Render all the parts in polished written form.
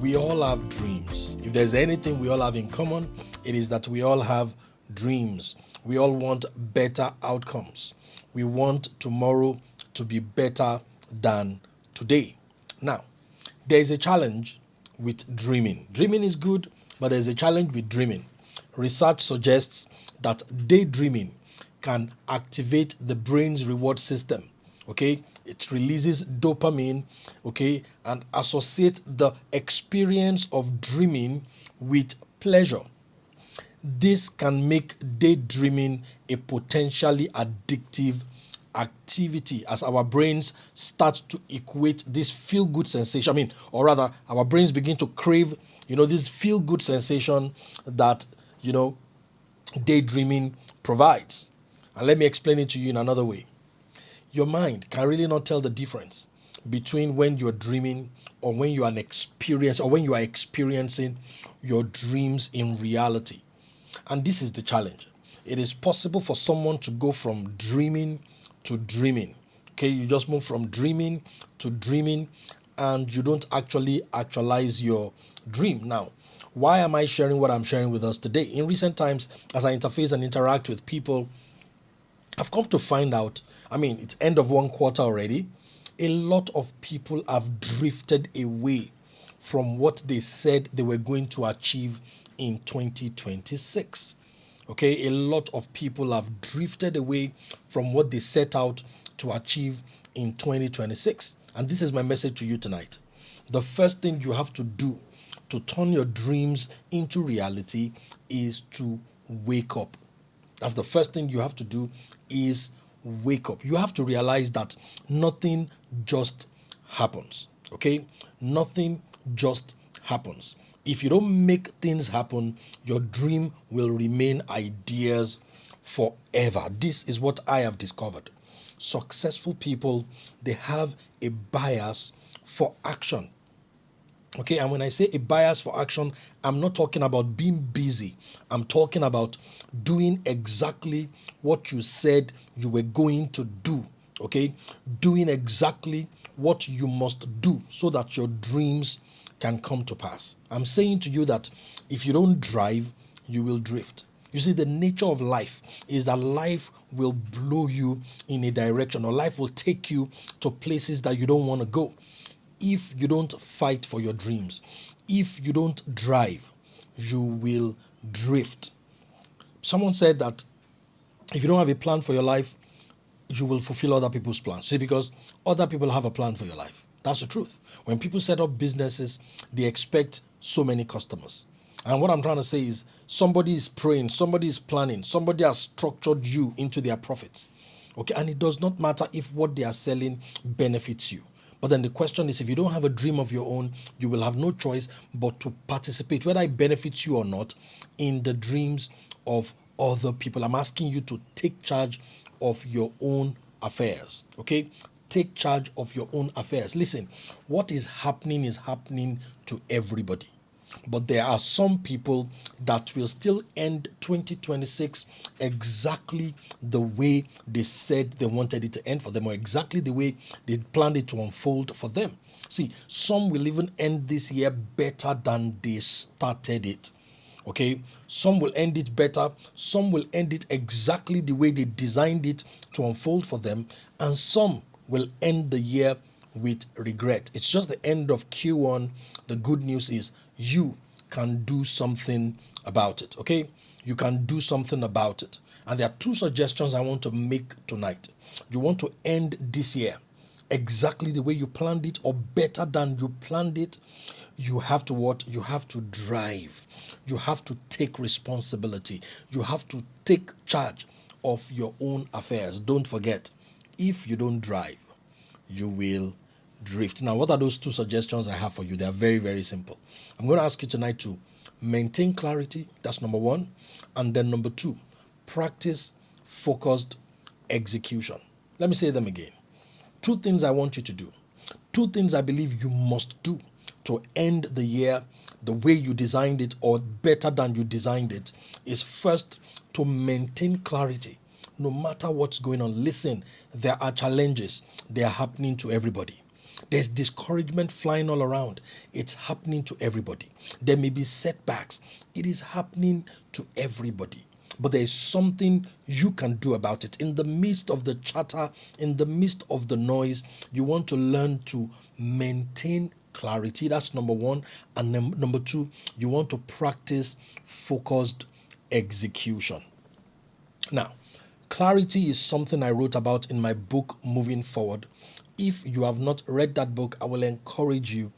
We all have dreams. If there's anything we all have in common, it is that we all have dreams. We all want better outcomes. We want tomorrow to be better than today. Now, there is a challenge with dreaming. Dreaming is good, but there's a challenge with dreaming. Research suggests that daydreaming can activate the brain's reward system. Okay, it releases dopamine, okay, and associate the experience of dreaming with pleasure. This can make daydreaming a potentially addictive activity as our brains start to equate this feel good sensation. Or rather, our brains begin to crave, this feel good sensation that, daydreaming provides. And let me explain it to you in another way. Your mind can really not tell the difference between when you're dreaming or when you are experiencing your dreams in reality. And this is the challenge. It is possible for someone to go from dreaming to dreaming. Okay, you just move from dreaming to dreaming and you don't actually actualize your dream. Now, why am I sharing what I'm sharing with us today? In recent times, as I interface and interact with people, I've come to find out, it's end of one quarter already. A lot of people have drifted away from what they said they were going to achieve in 2026. Okay, a lot of people have drifted away from what they set out to achieve in 2026. And this is my message to you tonight. The first thing you have to do to turn your dreams into reality is to wake up. That's the first thing you have to do is wake up. You have to realize that nothing just happens. Okay? Nothing just happens. If you don't make things happen, your dream will remain ideas forever. This is what I have discovered. Successful people, they have a bias for action. Okay, and when I say a bias for action, I'm not talking about being busy. I'm talking about doing exactly what you said you were going to do. Okay, doing exactly what you must do so that your dreams can come to pass. I'm saying to you that if you don't drive, you will drift. You see, the nature of life is that life will blow you in a direction, or life will take you to places that you don't want to go. If you don't fight for your dreams, if you don't drive, you will drift. Someone said that if you don't have a plan for your life, you will fulfill other people's plans. See, because other people have a plan for your life. That's the truth. When people set up businesses, they expect so many customers. And what I'm trying to say is somebody is praying, somebody is planning, somebody has structured you into their profits. Okay, and it does not matter if what they are selling benefits you. But then the question is, if you don't have a dream of your own, you will have no choice but to participate, whether it benefits you or not, in the dreams of other people. I'm asking you to take charge of your own affairs. Okay? Take charge of your own affairs. Listen, what is happening to everybody. But there are some people that will still end 2026 exactly the way they said they wanted it to end for them, or exactly the way they planned it to unfold for them. See, some will even end this year better than they started it. Okay, some will end it better, some will end it exactly the way they designed it to unfold for them, and some will end the year with regret. It's just the end of Q1. The good news is you can do something about it. Okay, you can do something about it. And there are two suggestions I want to make tonight. You want to end this year exactly the way you planned it, or better than you planned it. You have to what? You have to drive. You have to take responsibility. You have to take charge of your own affairs. Don't forget, if you don't drive, you will drift. Now, what are those two suggestions I have for you? They are very, very simple. I'm going to ask you tonight to maintain clarity. That's number one. And then number two, practice focused execution. Let me say them again. Two things I want you to do. Two things I believe you must do to end the year the way you designed it, or better than you designed it, is first to maintain clarity. No matter what's going on, listen, there are challenges. They are happening to everybody. There's discouragement flying all around. It's happening to everybody. There may be setbacks. It is happening to everybody. But there is something you can do about it. In the midst of the chatter, in the midst of the noise, you want to learn to maintain clarity. That's number one. And number two, you want to practice focused execution. Now, clarity is something I wrote about in my book, Moving Forward. If you have not read that book, I will encourage you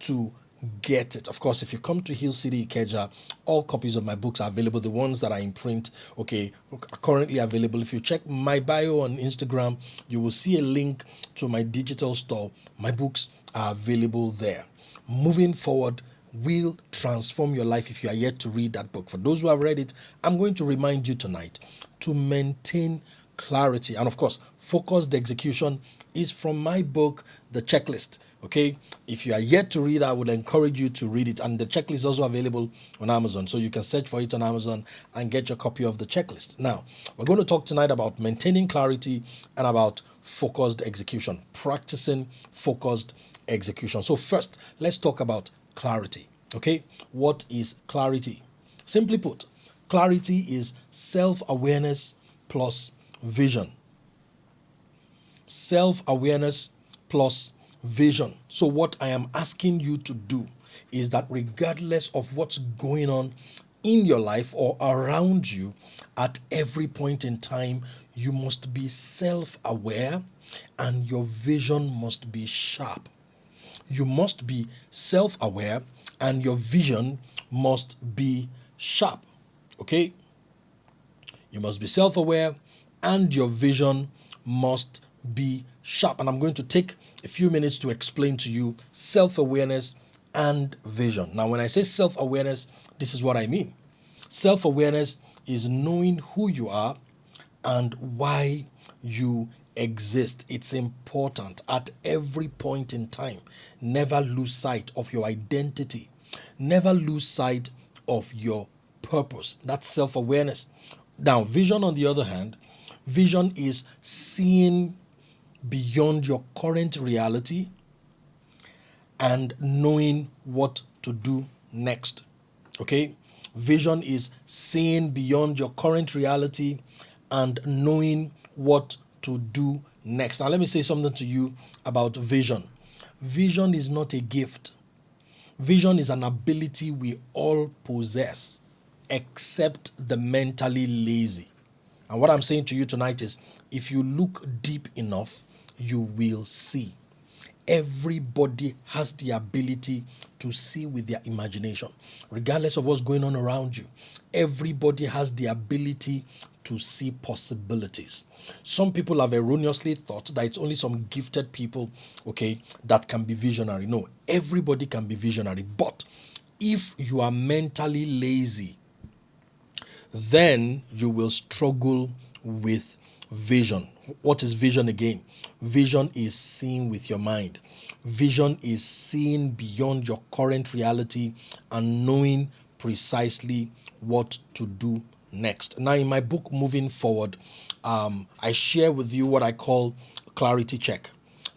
to get it. Of course, if you come to Hill City, Ikeja, all copies of my books are available. The ones that are in print, okay, are currently available. If you check my bio on Instagram, you will see a link to my digital store. My books are available there. Moving Forward will transform your life if you are yet to read that book. For those who have read it, I'm going to remind you tonight to maintain clarity. And of course, focused execution is from my book, The Checklist. Okay, if you are yet to read, I would encourage you to read it. And the checklist is also available on Amazon. So you can search for it on Amazon and get your copy of the checklist. Now, we're going to talk tonight about maintaining clarity and about focused execution, practicing focused execution. So first, let's talk about clarity. Okay, what is clarity? Simply put, clarity is self-awareness plus vision. Self-awareness plus vision. So what I am asking you to do is that regardless of what's going on in your life or around you, at every point in time, you must be self-aware and your vision must be sharp. You must be self-aware and your vision must be sharp. Okay? You must be self-aware and your vision must be sharp. And I'm going to take a few minutes to explain to you self-awareness and vision. Now, when I say self-awareness, this is what I mean. Self-awareness is knowing who you are and why you exist. It's important at every point in time. Never lose sight of your identity. Never lose sight of your purpose. That's self-awareness. Now, vision, on the other hand, vision is seeing beyond your current reality and knowing what to do next. Okay? Vision is seeing beyond your current reality and knowing what to do next. Now, let me say something to you about vision. Vision is not a gift. Vision is an ability we all possess, except the mentally lazy. And what I'm saying to you tonight is, if you look deep enough, you will see. Everybody has the ability to see with their imagination, regardless of what's going on around you. Everybody has the ability to see possibilities. Some people have erroneously thought that it's only some gifted people, okay, that can be visionary. No, everybody can be visionary. But if you are mentally lazy, then you will struggle with vision. What is vision again? Vision is seeing with your mind. Vision is seeing beyond your current reality and knowing precisely what to do next. Now, in my book, Moving Forward, I share with you what I call clarity check.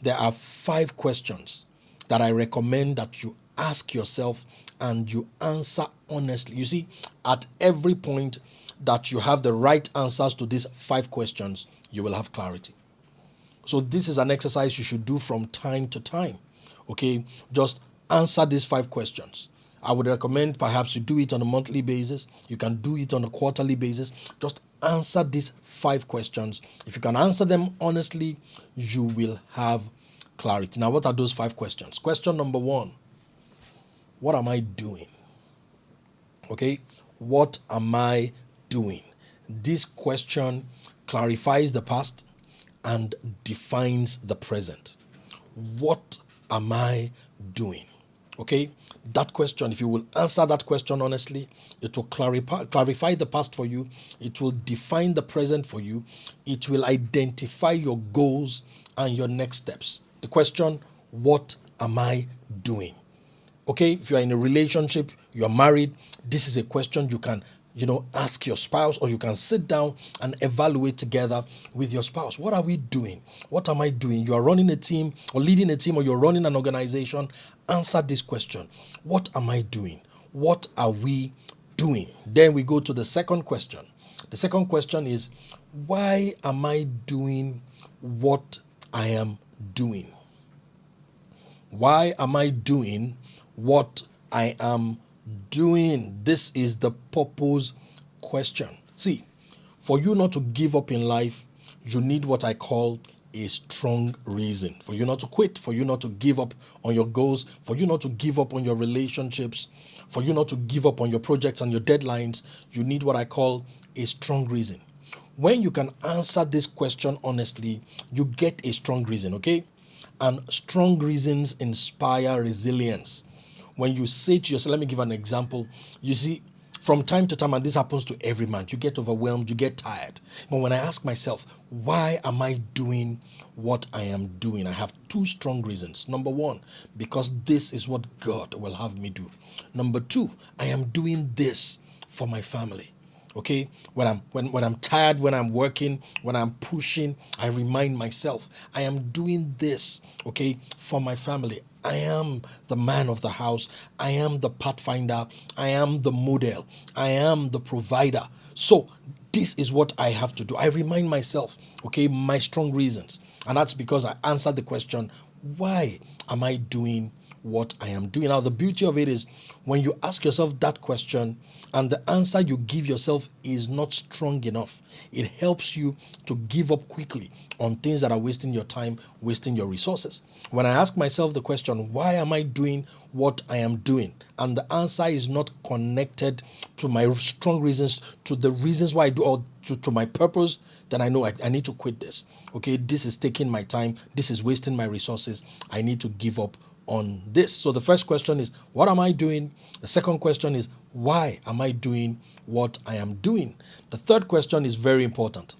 There are 5 questions that I recommend that you ask yourself and you answer honestly. You see, at every point that you have the right answers to these 5 questions, you will have clarity. So this is an exercise you should do from time to time. Okay, just answer these 5 questions. I would recommend perhaps you do it on a monthly basis. You can do it on a quarterly basis. Just answer these 5 questions. If you can answer them honestly, you will have clarity. Now, what are those 5 questions? Question number 1, what am I doing? Okay, what am I doing? This question clarifies the past and defines the present. What am I doing? Okay, that question, if you will answer that question honestly, it will clarify the past for you. It will define the present for you. It will identify your goals and your next steps. The question, what am I doing? Okay, if you are in a relationship, you're married, this is a question you can ask your spouse, or you can sit down and evaluate together with your spouse. What are we doing? What am I doing? You are running a team or leading a team, or you're running an organization. Answer this question. What am I doing? What are we doing? Then we go to the second question. The second question is, why am I doing what I am doing? Why am I doing what I am doing? This is the purpose question. See, for you not to give up in life, you need what I call a strong reason. For you not to quit, for you not to give up on your goals, for you not to give up on your relationships, for you not to give up on your projects and your deadlines, you need what I call a strong reason. When you can answer this question honestly, you get a strong reason, okay? And strong reasons inspire resilience. When you say to yourself, let me give an example. You see, from time to time, and this happens to every man, you get overwhelmed, you get tired. But when I ask myself, why am I doing what I am doing? I have two strong reasons. Number one, because this is what God will have me do. Number two, I am doing this for my family. Okay, when I'm tired, when I'm working, when I'm pushing, I remind myself I am doing this, okay, for my family. I am the man of the house. I am the pathfinder. I am the model. I am the provider. So this is what I have to do. I remind myself, okay, my strong reasons. And that's because I answered the question, why am I doing what I am doing? Now, the beauty of it is when you ask yourself that question and the answer you give yourself is not strong enough, it helps you to give up quickly on things that are wasting your time, wasting your resources. When I ask myself the question, why am I doing what I am doing? And the answer is not connected to my strong reasons, to the reasons why I do, or to my purpose, then I know I need to quit this. Okay, this is taking my time. This is wasting my resources. I need to give up on this. So the first question is, what am I doing? The second question is, why am I doing what I am doing? The third question is very important.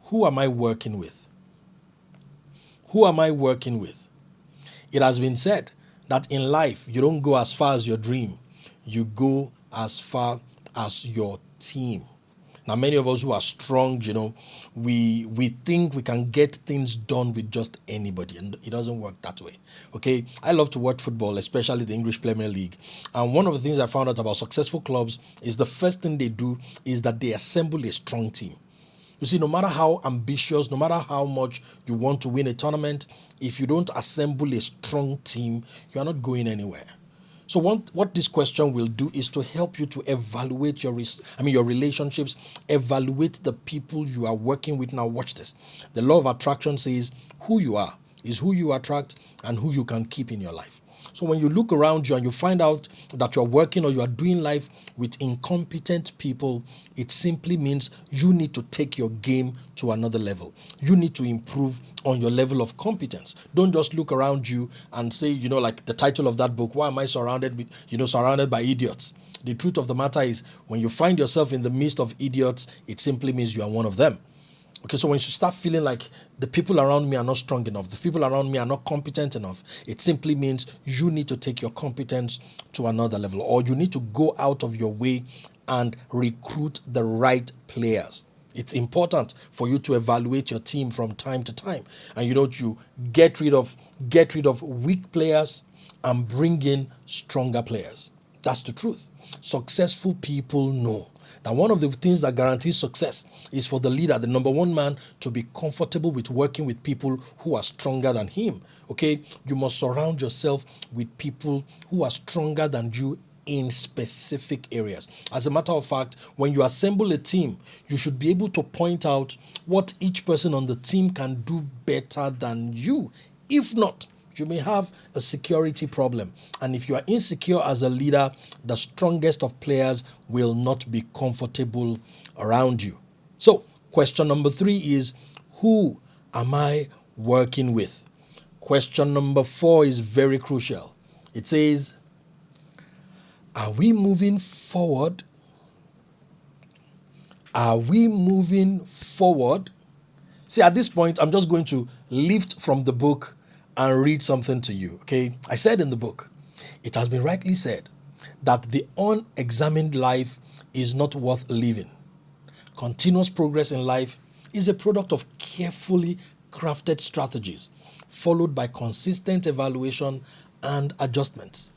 Who am I working with? Who am I working with? It has been said that in life, you don't go as far as your dream. You go as far as your team. Now, many of us who are strong, we think we can get things done with just anybody, and it doesn't work that way. Okay, I love to watch football, especially the English Premier League. And one of the things I found out about successful clubs is the first thing they do is that they assemble a strong team. You see, no matter how ambitious, no matter how much you want to win a tournament, if you don't assemble a strong team, you are not going anywhere. So what this question will do is to help you to evaluate your relationships, evaluate the people you are working with. Now watch this. The law of attraction says who you are is who you attract and who you can keep in your life. So when you look around you and you find out that you're working or you are doing life with incompetent people, it simply means you need to take your game to another level. You need to improve on your level of competence. Don't just look around you and say, like the title of that book, why am I surrounded by idiots? The truth of the matter is when you find yourself in the midst of idiots, it simply means you are one of them. Okay, so when you start feeling like the people around me are not strong enough, the people around me are not competent enough, it simply means you need to take your competence to another level, or you need to go out of your way and recruit the right players. It's important for you to evaluate your team from time to time, and you get rid of weak players and bring in stronger players. That's the truth. Successful people know that one of the things that guarantees success is for the leader, the number one man, to be comfortable with working with people who are stronger than him. Okay, you must surround yourself with people who are stronger than you in specific areas. As a matter of fact, when you assemble a team, you should be able to point out what each person on the team can do better than you. If not, you may have a security problem. And if you are insecure as a leader, the strongest of players will not be comfortable around you. So, question number 3 is, who am I working with? Question number 4 is very crucial. It says, are we moving forward? Are we moving forward? See, at this point, I'm just going to lift from the book and read something to you, okay? I said in the book, it has been rightly said that the unexamined life is not worth living. Continuous progress in life is a product of carefully crafted strategies, followed by consistent evaluation and adjustments.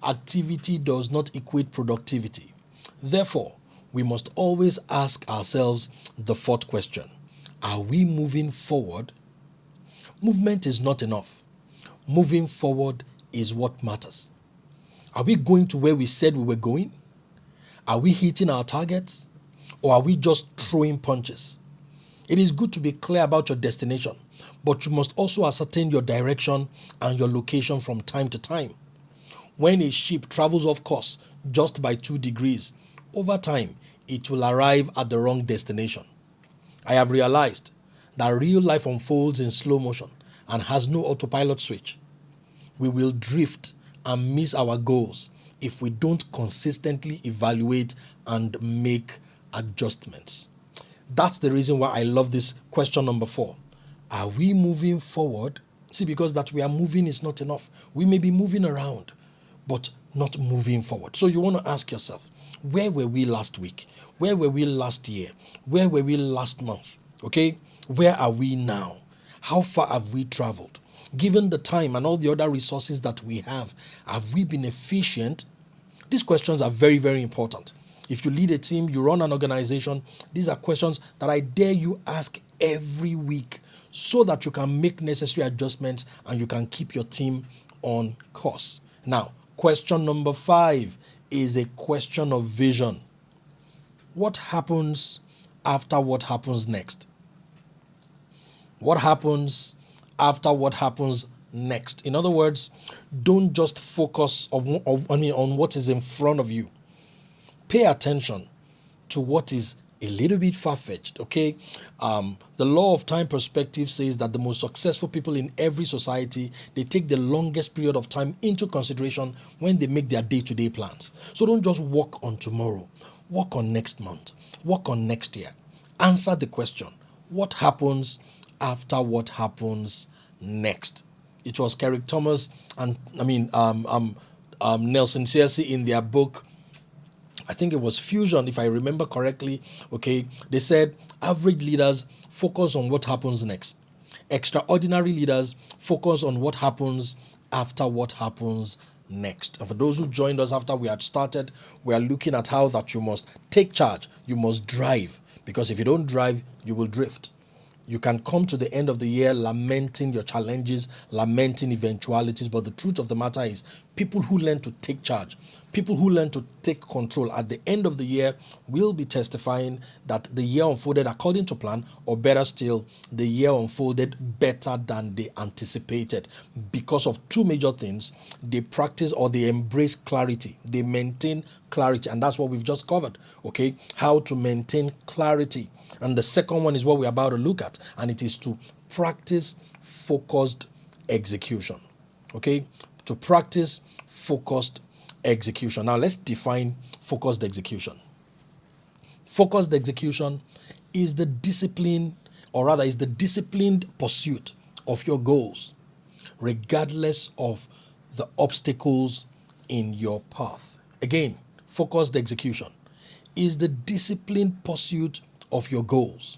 Activity does not equate productivity. Therefore, we must always ask ourselves the fourth question: are we moving forward? Movement is not enough. Moving forward is what matters. Are we going to where we said we were going? Are we hitting our targets? Or are we just throwing punches? It is good to be clear about your destination, but you must also ascertain your direction and your location from time to time. When a ship travels off course just by 2 degrees, over time it will arrive at the wrong destination. I have realized that real life unfolds in slow motion and has no autopilot switch. We will drift and miss our goals if we don't consistently evaluate and make adjustments. That's the reason why I love this question number 4. Are we moving forward? See, because that we are moving is not enough. We may be moving around, but not moving forward. So you want to ask yourself, where were we last week? Where were we last year? Where were we last month? Okay? Where are we now? How far have we traveled? Given the time and all the other resources that we have we been efficient? These questions are very, very important. If you lead a team, you run an organization, these are questions that I dare you ask every week so that you can make necessary adjustments and you can keep your team on course. Now, question number 5 is a question of vision. What happens after what happens next? What happens after what happens next? In other words, don't just focus on what is in front of you. Pay attention to what is a little bit far-fetched, okay? The law of time perspective says that the most successful people in every society, they take the longest period of time into consideration when they make their day-to-day plans. So don't just work on tomorrow. Work on next month. Work on next year. Answer the question: what happens after what happens next? It was Carrick Thomas and Nelson Searcy in their book, I think it was Fusion, if I remember correctly. Okay, they said average leaders focus on what happens next. Extraordinary leaders focus on what happens after what happens next. And for those who joined us after we had started, we are looking at how that you must take charge, you must drive, because if you don't drive, you will drift. You can come to the end of the year lamenting your challenges, lamenting eventualities, but the truth of the matter is people who learn to take charge, people who learn to take control at the end of the year will be testifying that the year unfolded according to plan, or better still, the year unfolded better than they anticipated because of 2 major things. They practice or they embrace clarity. They maintain clarity, and that's what we've just covered, okay? How to maintain clarity. And the second one is what we're about to look at, and it is to practice focused execution. Okay? To practice focused execution. Now let's define focused execution. Focused execution is the discipline, or rather is the disciplined pursuit of your goals, regardless of the obstacles in your path. Again, focused execution is the disciplined pursuit of your goals,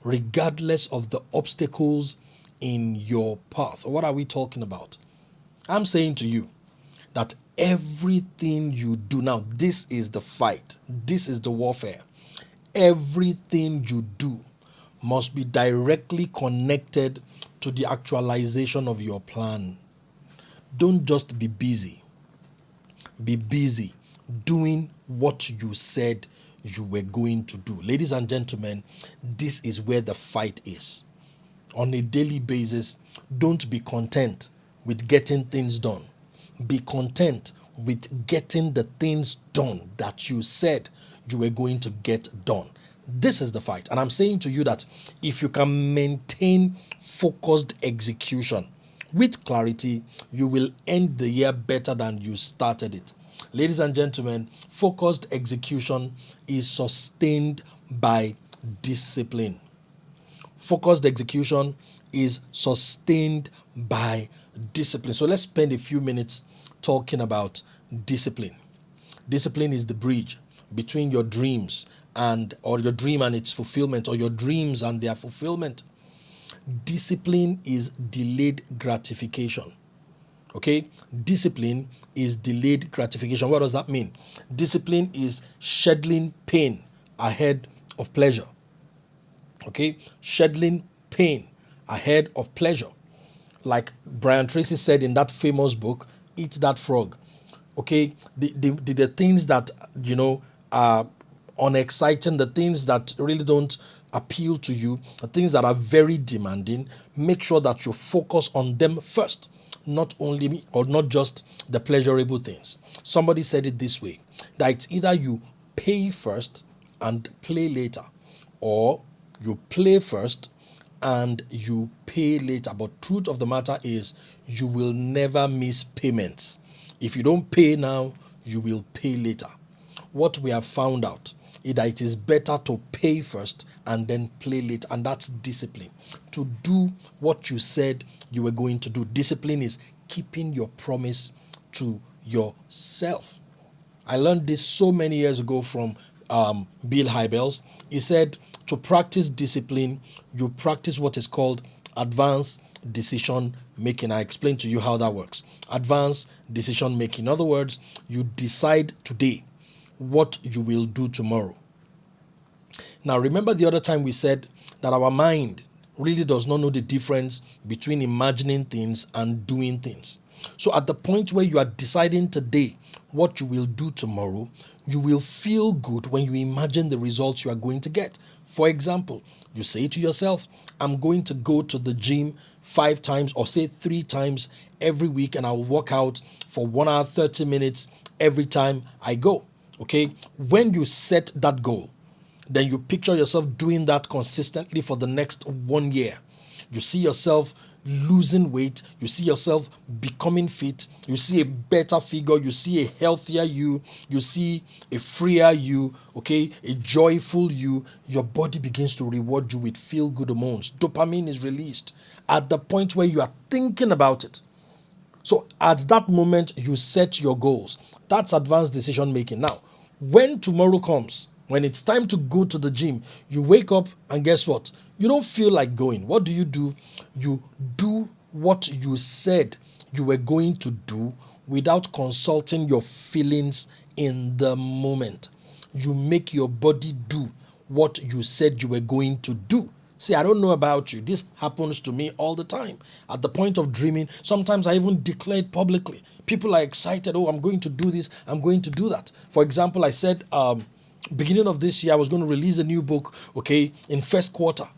regardless of the obstacles in your path. What are we talking about? I'm saying to you that everything you do now, this is the fight, this is the warfare. Everything you do must be directly connected to the actualization of your plan. Don't just be busy. Be busy doing what you said you were going to do. Ladies and gentlemen, this is where the fight is. On a daily basis, don't be content with getting things done. Be content with getting the things done that you said you were going to get done. This is the fight. And I'm saying to you that if you can maintain focused execution with clarity, you will end the year better than you started it. Ladies and gentlemen, focused execution is sustained by discipline. Focused execution is sustained by discipline. So let's spend a few minutes talking about discipline. Discipline is the bridge between your dreams or your dream and its fulfillment, or your dreams and their fulfillment. Discipline is delayed gratification. Okay? Discipline is delayed gratification. What does that mean? Discipline is scheduling pain ahead of pleasure. Okay? Scheduling pain ahead of pleasure. Like Brian Tracy said in that famous book, Eat That Frog. Okay? The things that, are unexciting, the things that really don't appeal to you, the things that are very demanding, make sure that you focus on them first, not just the pleasurable things. Somebody said it this way, that it's either you pay first and play later, or you play first and you pay later. But truth of the matter is, you will never miss payments. If you don't pay now, you will pay later. What we have found out is that it is better to pay first and then play later. And that's discipline. To do what you said you were going to do. Discipline is keeping your promise to yourself. I learned this so many years ago from Bill Hybels. He said, to practice discipline, you practice what is called advanced decision making. I explained to you how that works. Advanced decision making. In other words, you decide today what you will do tomorrow. Now, remember the other time we said that our mind really does not know the difference between imagining things and doing things. So at the point where you are deciding today what you will do tomorrow, you will feel good when you imagine the results you are going to get. For example, you say to yourself, I'm going to go to the gym 5 times, or say 3 times every week, and I'll work out for 1 hour 30 minutes every time I go. Okay? When you set that goal, then you picture yourself doing that consistently for the next 1 year. You see yourself losing weight, you see yourself becoming fit, you see a better figure, you see a healthier you see a freer you, okay, a joyful you. Your body begins to reward you with feel-good hormones. Dopamine is released at the point where you are thinking about it. So at that moment, you set your goals. That's advanced decision making. Now, when tomorrow comes, when it's time to go to the gym, you wake up and guess what? You don't feel like going. What do? You do what you said you were going to do without consulting your feelings in the moment. You make your body do what you said you were going to do. See, I don't know about you. This happens to me all the time. At the point of dreaming, sometimes I even declare it publicly. People are excited. Oh, I'm going to do this. I'm going to do that. For example, I said, beginning of this year, I was going to release a new book, okay, in first quarter.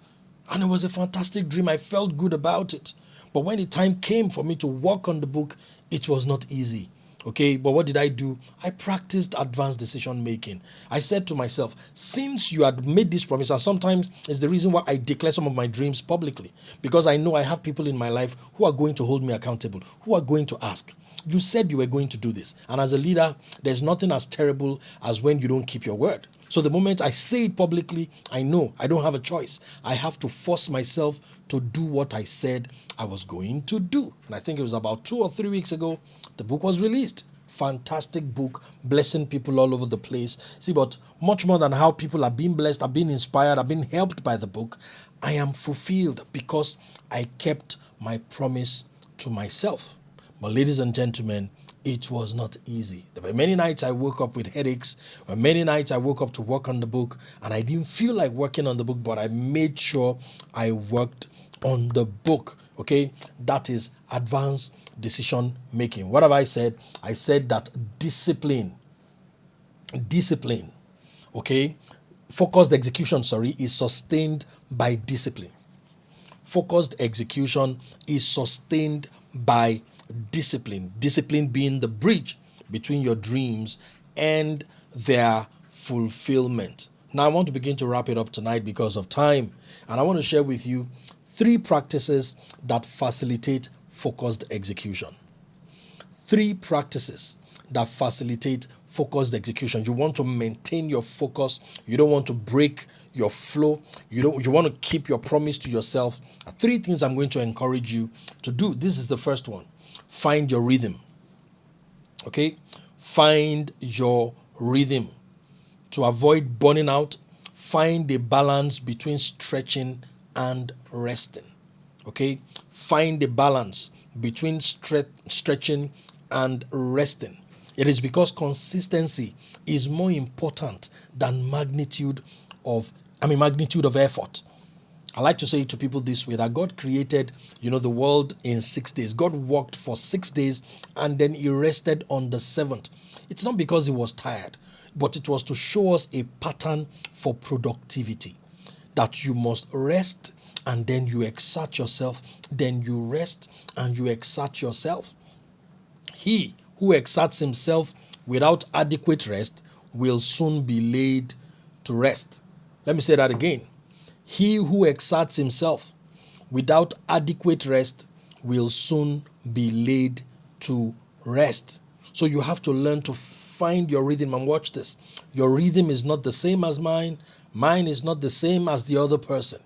And it was a fantastic dream. I felt good about it. But when the time came for me to work on the book, it was not easy. Okay, but what did I do? I practiced advanced decision making. I said to myself, since you had made this promise, and sometimes it's the reason why I declare some of my dreams publicly, because I know I have people in my life who are going to hold me accountable, who are going to ask, you said you were going to do this. And as a leader, there's nothing as terrible as when you don't keep your word. So the moment I say it publicly, I know I don't have a choice. I have to force myself to do what I said I was going to do. And I think it was about 2 or 3 weeks ago, the book was released. Fantastic book, blessing people all over the place. See, but much more than how people are being blessed, are being inspired, are being helped by the book, I am fulfilled because I kept my promise to myself. But ladies and gentlemen, it was not easy. There were many nights I woke up with headaches. There were many nights I woke up to work on the book and I didn't feel like working on the book, but I made sure I worked on the book. Okay, that is advanced decision making. What have I said? I said that discipline, okay, focused execution, is sustained by discipline. Focused execution is sustained by discipline. Discipline being the bridge between your dreams and their fulfillment. Now, I want to begin to wrap it up tonight because of time, and I want to share with you 3 practices that facilitate focused execution. 3 practices that facilitate focused execution. You want to maintain your focus. You don't want to break your flow. You want to keep your promise to yourself. 3 things I'm going to encourage you to do. This is the first one. Find your rhythm. Okay? Find your rhythm. to avoid burning out, find a balance between stretching and resting. Okay? Find a balance between stretching and resting. It is because consistency is more important than magnitude of effort. I like to say to people this way, that God created, the world in 6 days. God worked for 6 days and then he rested on the seventh. It's not because he was tired, but it was to show us a pattern for productivity, that you must rest and then you exert yourself, then you rest and you exert yourself. He who exerts himself without adequate rest will soon be laid to rest. Let me say that again. He who exerts himself without adequate rest will soon be laid to rest. So you have to learn to find your rhythm, and watch this. Your rhythm is not the same as mine. Mine is not the same as the other person.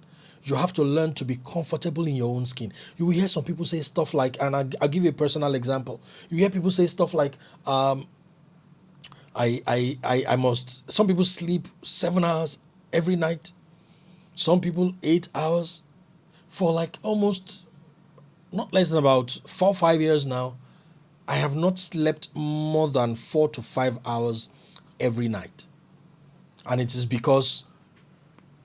You have to learn to be comfortable in your own skin. You will hear some people say stuff like, and I'll give you a personal example. You hear people say stuff like, some people sleep 7 hours every night. Some people 8 hours. For like almost not less than about 4 or 5 years now, I have not slept more than 4 to 5 hours every night. And it is because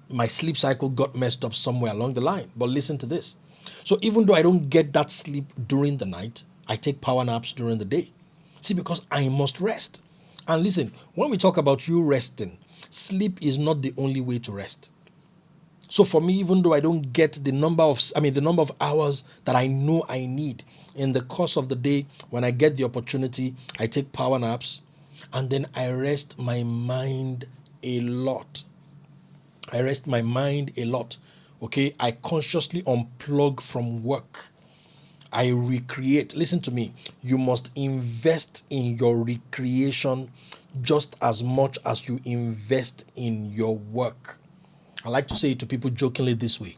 my sleep cycle got messed up somewhere along the line. But listen to this. So even though I don't get that sleep during the night, I take power naps during the day. See, because I must rest. And listen, when we talk about you resting, sleep is not the only way to rest. So for me, even though I don't get the number of hours that I know I need in the course of the day, when I get the opportunity, I take power naps and then I rest my mind a lot. Okay, I consciously unplug from work. I recreate. Listen to me. You must invest in your recreation just as much as you invest in your work. I like to say to people jokingly this way,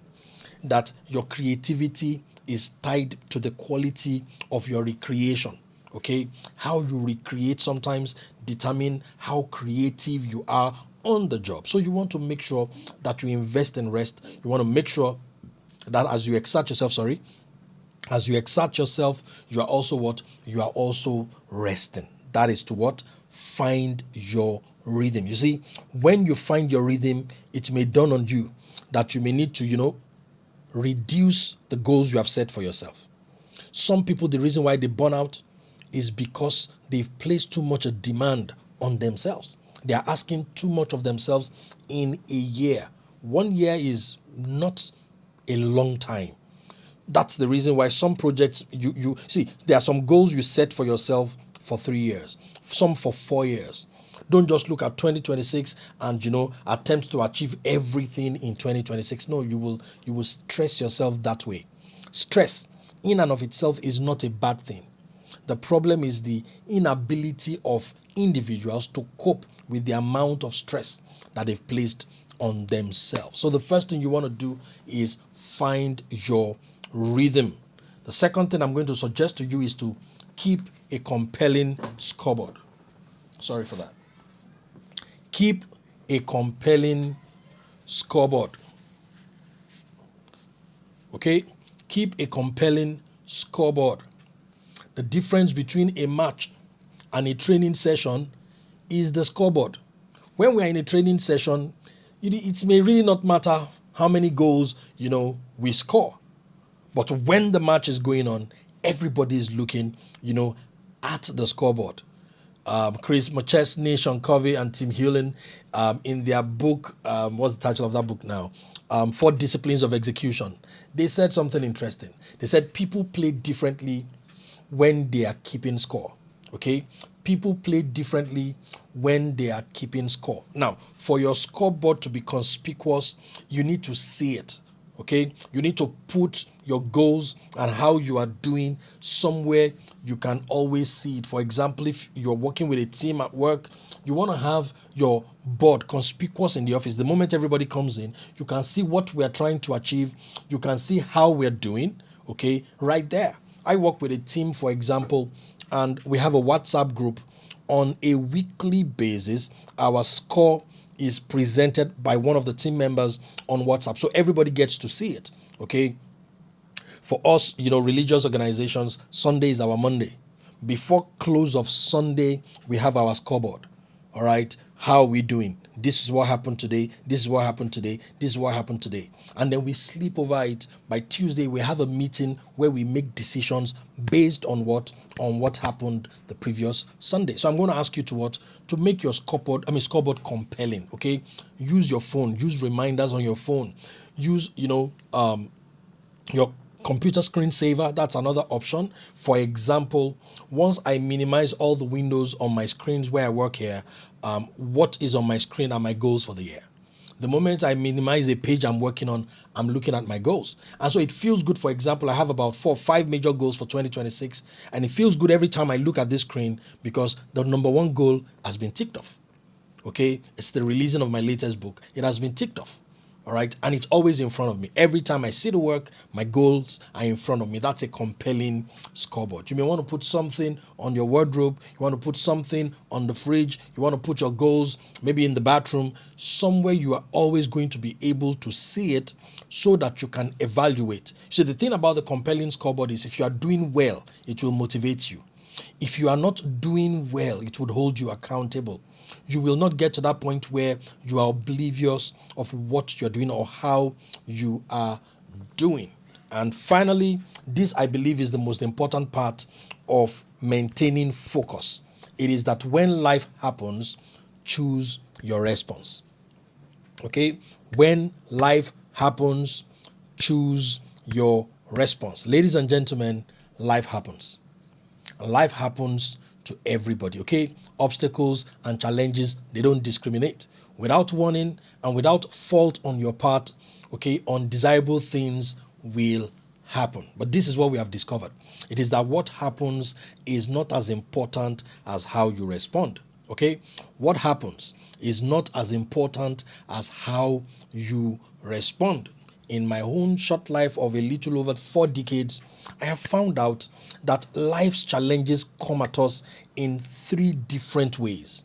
that your creativity is tied to the quality of your recreation. Okay, how you recreate sometimes determine how creative you are on the job. So you want to make sure that you invest in rest. You want to make sure that as you exert yourself, you are also what? You are also resting. That is to what? Find your rhythm. You see, when you find your rhythm, it may dawn on you that you may need to, reduce the goals you have set for yourself. Some people, the reason why they burn out is because they've placed too much a demand on themselves. They are asking too much of themselves in a year. 1 year is not a long time. That's the reason why some projects, you see, there are some goals you set for yourself for 3 years, some for 4 years. Don't just look at 2026 and attempt to achieve everything in 2026. No, you will stress yourself that way. Stress in and of itself is not a bad thing. The problem is the inability of individuals to cope with the amount of stress that they've placed on themselves. So the first thing you want to do is find your rhythm. The second thing I'm going to suggest to you is to keep a compelling scoreboard. Sorry for that. Keep a compelling scoreboard. Okay? Keep a compelling scoreboard. The difference between a match and a training session is the scoreboard. When we are in a training session, it may really not matter how many goals, we score. But when the match is going on, everybody is looking, at the scoreboard. Chris McChesney, Sean Covey, and Tim Hewlin, in their book, what's the title of that book now? 4 Disciplines of Execution. They said something interesting. They said people play differently when they are keeping score. Okay? People play differently when they are keeping score. Now, for your scoreboard to be conspicuous, you need to see it. Okay? You need to put your goals and how you are doing somewhere you can always see it. For example, if you're working with a team at work, you want to have your board conspicuous in the office. The moment everybody comes in, you can see what we are trying to achieve. You can see how we're doing, okay, right there. I work with a team, for example, and we have a WhatsApp group. On a weekly basis, our score is presented by one of the team members on WhatsApp. So everybody gets to see it. Okay. For us, religious organizations, Sunday is our Monday. Before close of Sunday, we have our scoreboard. All right. How are we doing? This is what happened today. This is what happened today. This is what happened today. And then we sleep over it. By Tuesday, we have a meeting where we make decisions based on what happened the previous Sunday. So I'm going to ask you to make your scoreboard compelling. Okay. Use your phone. Use reminders on your phone. Use, your computer screensaver. That's another option. For example, once I minimize all the windows on my screens where I work here, what is on my screen are my goals for the year. The moment I minimize a page I'm working on, I'm looking at my goals. And so it feels good. For example, I have about 4 or 5 major goals for 2026. And it feels good every time I look at this screen because the number one goal has been ticked off. Okay. It's the releasing of my latest book. It has been ticked off. All right. And it's always in front of me. Every time I see the work, my goals are in front of me. That's a compelling scoreboard. You may want to put something on your wardrobe. You want to put something on the fridge. You want to put your goals maybe in the bathroom, somewhere you are always going to be able to see it so that you can evaluate. So the thing about the compelling scoreboard is if you are doing well, it will motivate you. If you are not doing well, it would hold you accountable. You will not get to that point where you are oblivious of what you're doing or how you are doing. And finally, this I believe is the most important part of maintaining focus. It is that when life happens, choose your response. Okay? When life happens, choose your response. Ladies and gentlemen, life happens. Life happens to everybody, okay? Obstacles and challenges, they don't discriminate. Without warning and without fault on your part, okay, undesirable things will happen. But this is what we have discovered. It is that what happens is not as important as how you respond, okay? What happens is not as important as how you respond. In my own short life of a little over 4 decades, I have found out that life's challenges come at us in 3 different ways.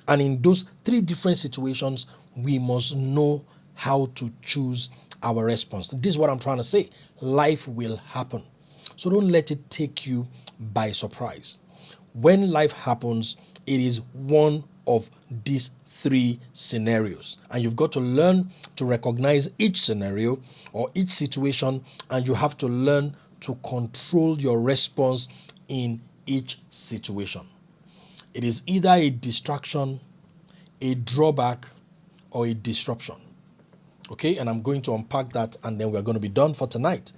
And in those 3 different situations, we must know how to choose our response. This is what I'm trying to say. Life will happen. So don't let it take you by surprise. When life happens, it is one of these 3 scenarios. And you've got to learn to recognize each scenario or each situation, and you have to learn to control your response in each situation. It is either a distraction, a drawback, or a disruption. Okay, and I'm going to unpack that, and then we're going to be done for tonight.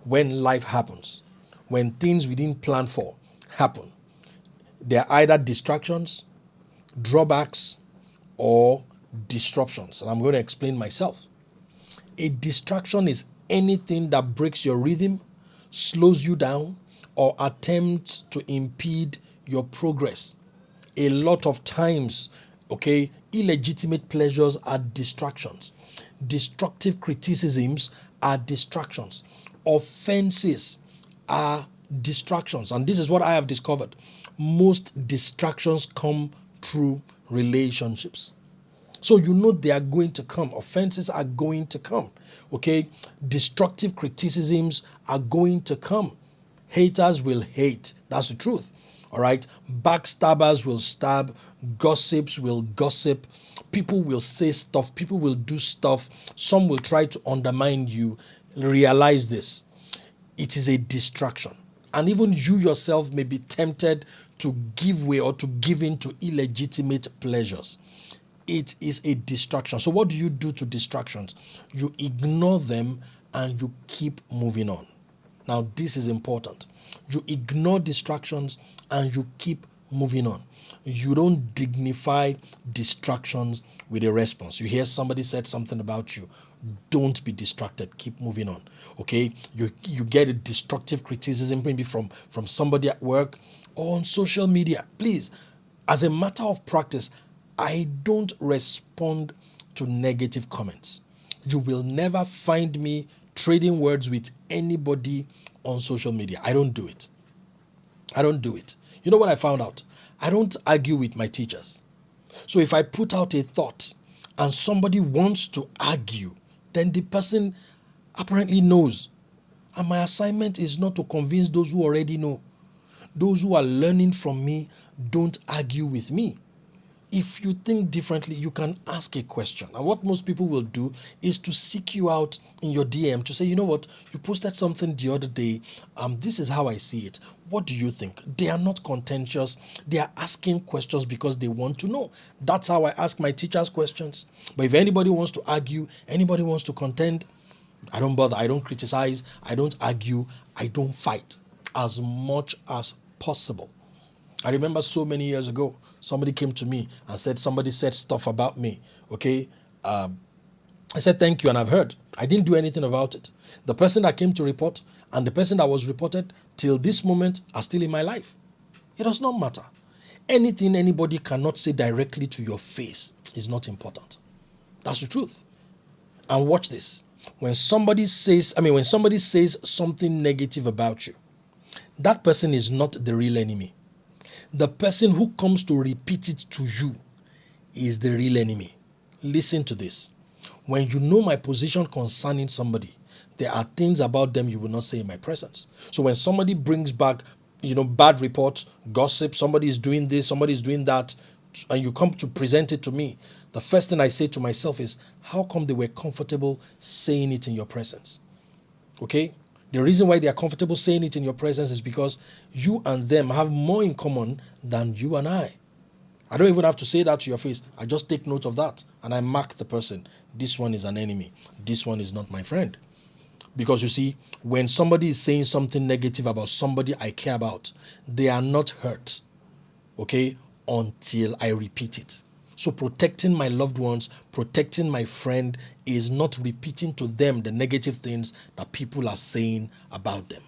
When life happens, when things we didn't plan for happen, they're either distractions, drawbacks, or disruptions. And I'm going to explain myself. A distraction is anything that breaks your rhythm, slows you down, or attempts to impede your progress. A lot of times, okay, illegitimate pleasures are distractions. Destructive criticisms are distractions. Offenses are distractions. And this is what I have discovered. Most distractions come through relationships. So you know they are going to come. Offenses are going to come. Okay? Destructive criticisms are going to come. Haters will hate. That's the truth. All right? Backstabbers will stab. Gossips will gossip. People will say stuff. People will do stuff. Some will try to undermine you. Realize this. It is a distraction. And even you yourself may be tempted to give way or to give in to illegitimate pleasures. It is a distraction. So what do you do to distractions? You ignore them and you keep moving on. Now, this is important. You ignore distractions and you keep moving on. You don't dignify distractions with a response. You hear somebody said something about you. Don't be distracted. Keep moving on. Okay? You get a destructive criticism maybe from somebody at work or on social media. Please, as a matter of practice, I don't respond to negative comments. You will never find me trading words with anybody on social media. I don't do it. I don't do it. You know what I found out? I don't argue with my teachers. So if I put out a thought and somebody wants to argue, then the person apparently knows. And my assignment is not to convince those who already know. Those who are learning from me don't argue with me. If you think differently, you can ask a question. And what most people will do is to seek you out in your DM to say, you know what, you posted something the other day. This is how I see it. What do you think? They are not contentious. They are asking questions because they want to know. That's how I ask my teachers questions. But if anybody wants to argue, anybody wants to contend, I don't bother. I don't criticize. I don't argue. I don't fight as much as possible. I remember so many years ago, somebody came to me and said somebody said stuff about me. Okay. I said, thank you, and I've heard. I didn't do anything about it. The person that came to report and the person that was reported till this moment are still in my life. It does not matter. Anything anybody cannot say directly to your face is not important. That's the truth. And watch this. When somebody says something negative about you, that person is not the real enemy. The person who comes to repeat it to you is the real enemy. Listen to this. When you know my position concerning somebody, there are things about them you will not say in my presence. So when somebody brings back, bad report, gossip, somebody is doing this, somebody is doing that, and you come to present it to me, the first thing I say to myself is, how come they were comfortable saying it in your presence? Okay? The reason why they are comfortable saying it in your presence is because you and them have more in common than you and I. I don't even have to say that to your face. I just take note of that and I mark the person. This one is an enemy. This one is not my friend. Because you see, when somebody is saying something negative about somebody I care about, they are not hurt, okay, until I repeat it. So protecting my loved ones, protecting my friend is not repeating to them the negative things that people are saying about them.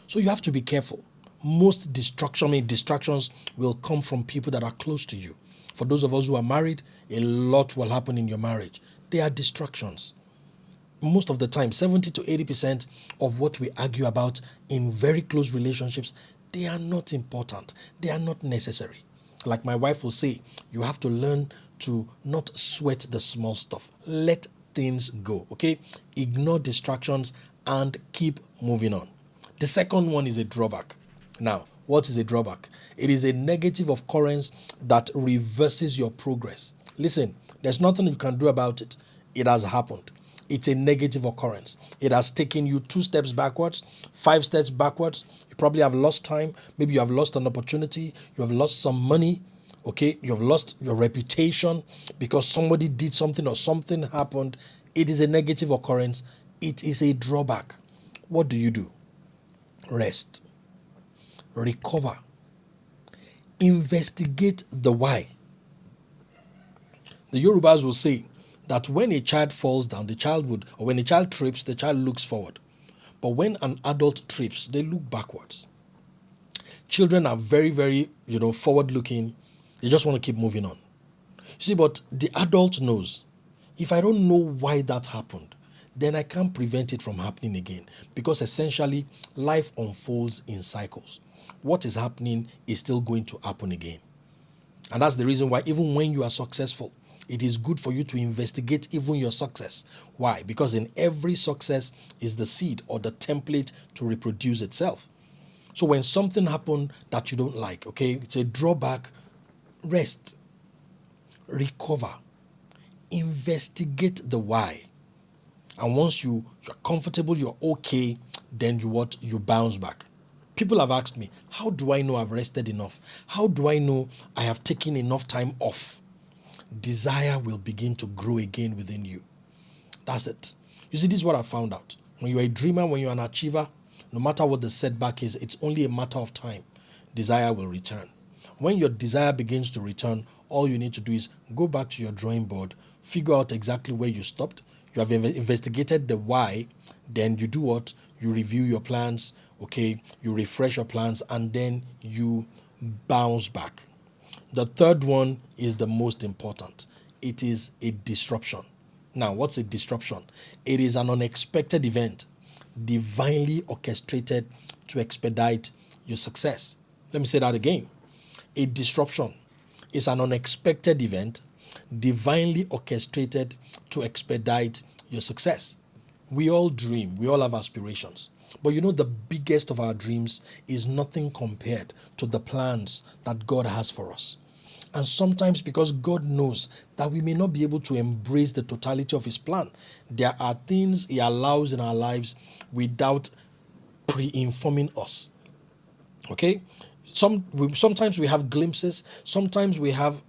So you have to be careful. Most distractions will come from people that are close to you. For those of us who are married, a lot will happen in your marriage. They are distractions. Most of the time, 70 to 80% of what we argue about in very close relationships, they are not important. They are not necessary. Like my wife will say, you have to learn to not sweat the small stuff. Let things go, okay? Ignore distractions and keep moving on. The second one is a drawback. Now, what is a drawback? It is a negative occurrence that reverses your progress. Listen, there's nothing you can do about it. It has happened. It's a negative occurrence. It has taken you 2 steps backwards, 5 steps backwards. You probably have lost time. Maybe you have lost an opportunity. You have lost some money. Okay, you have lost your reputation because somebody did something or something happened. It is a negative occurrence. It is a drawback. What do? Rest. Recover. Investigate the why. The Yorubas will say that when a child falls down, when a child trips, the child looks forward. But when an adult trips, they look backwards. Children are very, very, forward looking. They just want to keep moving on. You see, but the adult knows, if I don't know why that happened, then I can't prevent it from happening again. Because essentially, life unfolds in cycles. What is happening is still going to happen again. And that's the reason why even when you are successful, it is good for you to investigate even your success. Why? Because in every success is the seed or the template to reproduce itself. So when something happened that you don't like, okay, it's a drawback, rest, recover, investigate the why. And once you're comfortable, you're okay, then you bounce back. People have asked me, how do I know I've rested enough? How do I know I have taken enough time off? Desire will begin to grow again within you. That's it. You see, this is what I found out. When you're a dreamer, when you're an achiever, no matter what the setback is, it's only a matter of time. Desire will return. When your desire begins to return, all you need to do is go back to your drawing board, figure out exactly where you stopped. You have investigated the why, then you do what? You review your plans, okay? You refresh your plans, and then you bounce back. The third one is the most important. It is a disruption. Now, what's a disruption? It is an unexpected event, divinely orchestrated to expedite your success. Let me say that again. A disruption is an unexpected event divinely orchestrated to expedite your success. We all dream, we all have aspirations. But you know, the biggest of our dreams is nothing compared to the plans that God has for us. And sometimes, because God knows that we may not be able to embrace the totality of His plan, there are things He allows in our lives without pre-informing us. Okay? Sometimes we have glimpses, sometimes we have,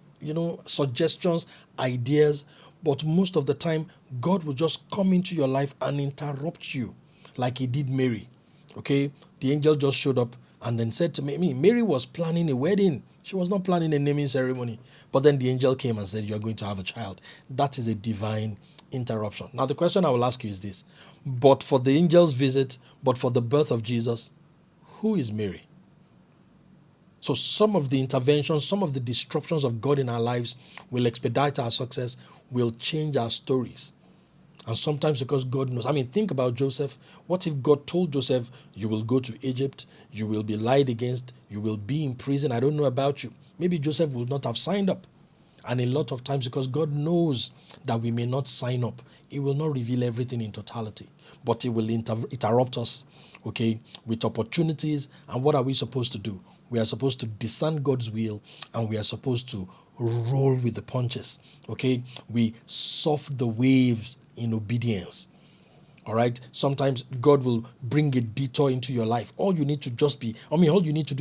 suggestions, ideas, but most of the time, God will just come into your life and interrupt you, like He did Mary. Okay? The angel just showed up and then said to me, Mary was planning a wedding. She was not planning a naming ceremony. But then the angel came and said, you're going to have a child. That is a divine interruption. Now, the question I will ask you is this. But for the angel's visit, but for the birth of Jesus, who is Mary? So some of the interventions, some of the disruptions of God in our lives will expedite our success, will change our stories. And sometimes because God knows. Think about Joseph. What if God told Joseph, you will go to Egypt, you will be lied against, you will be in prison, I don't know about you. Maybe Joseph would not have signed up. And a lot of times, because God knows that we may not sign up, He will not reveal everything in totality. But He will interrupt us, okay, with opportunities. And what are we supposed to do? We are supposed to discern God's will, and we are supposed to roll with the punches, okay? We surf the waves in obedience. All right. Sometimes God will bring a detour into your life. All you need to do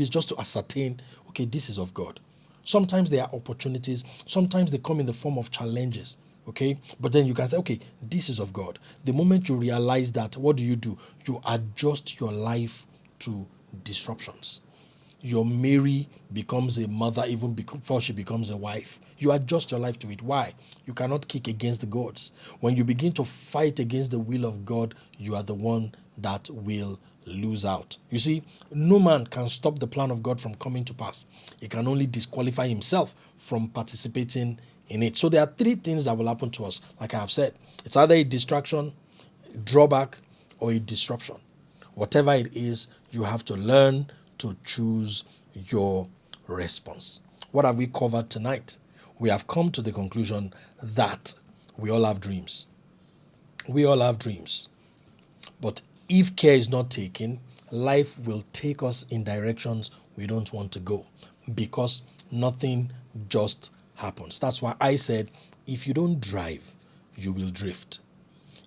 is just to ascertain, okay, this is of God. Sometimes there are opportunities. Sometimes they come in the form of challenges. Okay. But then you can say, okay, this is of God. The moment you realize that, what do? You adjust your life to disruptions. Your Mary becomes a mother even before she becomes a wife. You adjust your life to it. Why? You cannot kick against the gods. When you begin to fight against the will of God, you are the one that will lose out. You see, no man can stop the plan of God from coming to pass. He can only disqualify himself from participating in it. So there are three things that will happen to us. Like I have said, it's either a distraction, drawback, or a disruption. Whatever it is, you have to learn to choose your response. What have we covered tonight? We have come to the conclusion that we all have dreams. We all have dreams. But if care is not taken, life will take us in directions we don't want to go, because nothing just happens. That's why I said, if you don't drive, you will drift.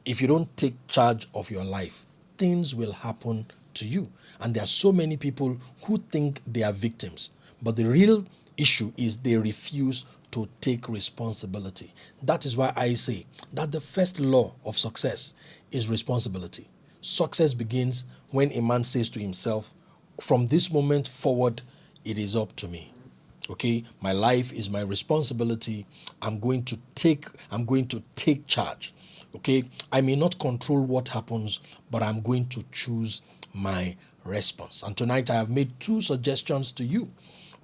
If you don't take charge of your life, things will happen to you. And there are so many people who think they are victims. But the real issue is they refuse to take responsibility. That is why I say that the first law of success is responsibility. Success begins when a man says to himself, from this moment forward, it is up to me. Okay, my life is my responsibility. I'm going to take charge. Okay, I may not control what happens, but I'm going to choose my response. And tonight I have made two suggestions to you.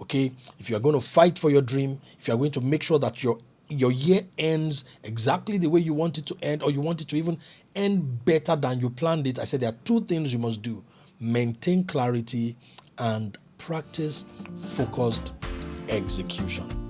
Okay, if you are going to fight for your dream, if you are going to make sure that your year ends exactly the way you want it to end, or you want it to even end better than you planned it, I said there are two things you must do: maintain clarity and practice focused execution.